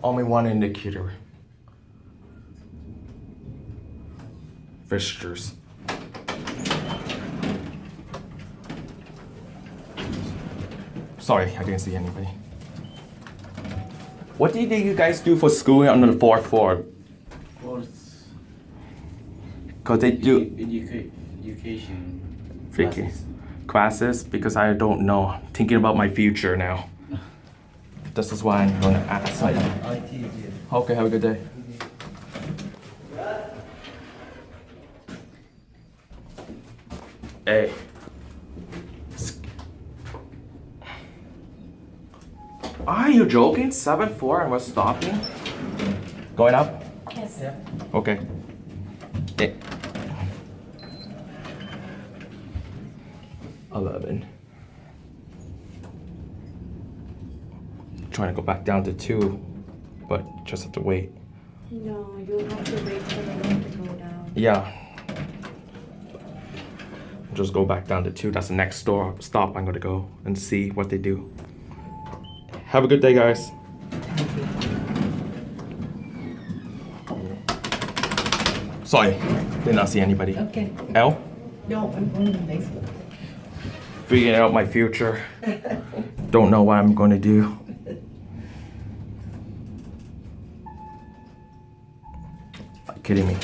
Only one indicator. Fixtures. Sorry, I didn't see anybody. What did you guys do for school on the fourth floor? Because they do education classes because I don't know. Thinking about my future now. This is why I'm gonna ask. Okay, have a good day. Hey. Are you joking? 7th floor and we're stopping? Going up? Yes. Yeah. Okay. Eh. 11. Trying to go back down to 2, but just have to wait. No, you have to wait for the lift to go down. Yeah. Just go back down to 2. That's the next stop I'm gonna go and see what they do. Have a good day, guys. Sorry, did not see anybody. Okay. L? No, I'm going to the basement. Figuring out my future. Don't know what I'm gonna do. Kidding me.